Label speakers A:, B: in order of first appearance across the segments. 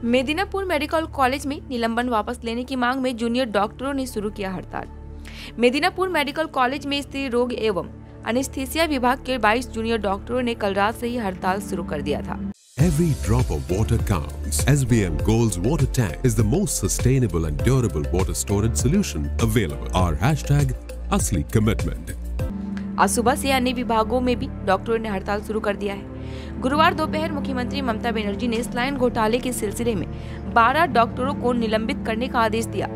A: Medinipur medical college में निलंबन वापस लेने की मांग में जूनियर डॉक्टरों ने शुरू किया हड़ताल। मेदिनीपुर मेडिकल कॉलेज में स्त्री रोग एवं एनेस्थीसिया विभाग के 22 जूनियर डॉक्टरों ने कल रात से ही हड़ताल शुरू कर दिया था।
B: Every drop of water counts. SBM Gold's water tank is the most sustainable and durable water storage solution available. Our hashtag असली commitment.
A: आज सुबह से अन्य विभागों में भी डॉक्टरों ने हड़ताल शुरू कर दिया है। गुरुवार दोपहर मुख्यमंत्री ममता बनर्जी ने स्लाइन घोटाले के सिलसिले में 12 डॉक्टरों को निलंबित करने का आदेश दिया।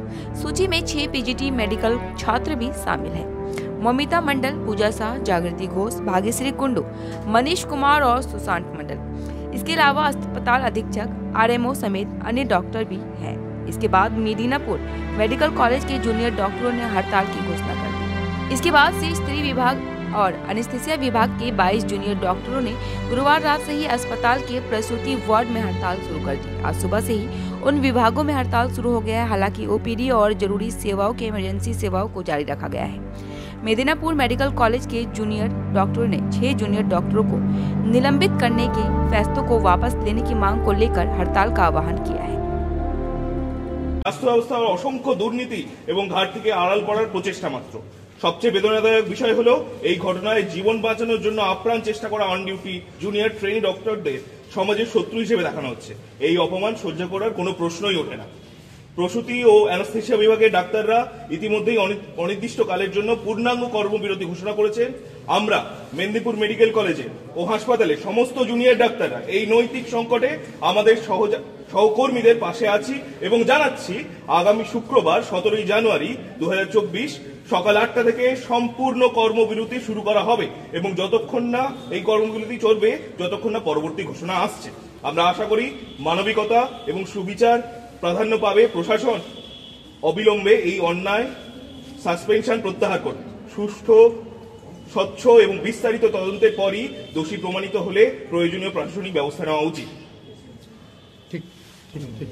A: सूची में 6 पीजीटी मेडिकल छात्र भी शामिल हैं। ममिता मंडल, पूजा शाह, जागृति घोष, भाग्यश्री कुंडू, मनीष कुमार और सुशांत मंडल। इसके अलावा अस्पताल अधीक्षक, आरएमओ समेत अन्य डॉक्टर भी हैं। इसके बाद मेदिनीपुर मेडिकल कॉलेज के जूनियर डॉक्टरों ने हड़ताल की घोषणा कर दी। इसके बाद से स्त्री विभाग और एनेस्थीसिया विभाग के 22 जूनियर डॉक्टरों ने गुरुवार रात से ही अस्पताल के प्रसूति वार्ड में हड़ताल शुरू कर दी। आज सुबह से ही उन विभागों में हड़ताल शुरू हो गया है। हालांकि ओपीडी और जरूरी सेवाओं के इमरजेंसी सेवाओं को जारी रखा गया है। मेदिनीपुर मेडिकल कॉलेज के जूनियर डॉक्टरों ने 6 जूनियर डॉक्टरों को निलंबित करने के फैसलों को वापस लेने की मांग को लेकर हड़ताल का आह्वान किया है।
C: स्वास्थ्य ব্যবস্থার অসংখ্য দুর্নীতি এবং ঘাটতিকে আড়াল করার প্রচেষ্টা মাত্র। সবচেয়ে বেদনাদায়ক বিষয় হলো এই ঘটনায় জীবন বাঁচানোর জন্য আপ্রাণ চেষ্টা করা অন ডিউটি জুনিয়র ট্রেনি ডক্টরদের সমাজের শত্রু হিসেবে দেখানো হচ্ছে। এই অপমান সহ্য করার কোনো প্রশ্নই ওঠে না। প্রসূতি ও অ্যানেস্থেসিয়া বিভাগের ডাক্তাররা ইতিমধ্যেই অনির্দিষ্টকালের জন্য পূর্ণাঙ্গ কর্মবিরতি ঘোষণা করেছেন। আমরা মেদিনীপুর মেডিকেল কলেজে ও হাসপাতালে সমস্ত জুনিয়র ডাক্তাররা এই নৈতিক সংকটে আমাদের সহকর্মীদের পাশে আছি এবং জানাচ্ছি আগামী শুক্রবার 17 জানুয়ারি 2024 সকাল 8টা থেকে সম্পূর্ণ কর্মবিরতি শুরু করা হবে এবং যতক্ষণ না এই কর্মবিরতি চলবে যতক্ষণ না পরবর্তী ঘোষণা আসছে। আমরা আশা করি মানবিকতা এবং সুবিচার প্রাধান্য পাবে। প্রশাসন অবিলম্বে এই অন্যায় সাসপেনশন প্রত্যাহার করবে। সুষ্ঠু, স্বচ্ছ এবং বিস্তারিত তদন্তের পরই দোষী প্রমাণিত হলে প্রয়োজনীয় প্রশাসনিক ব্যবস্থা নেওয়া উচিত। ঠিক।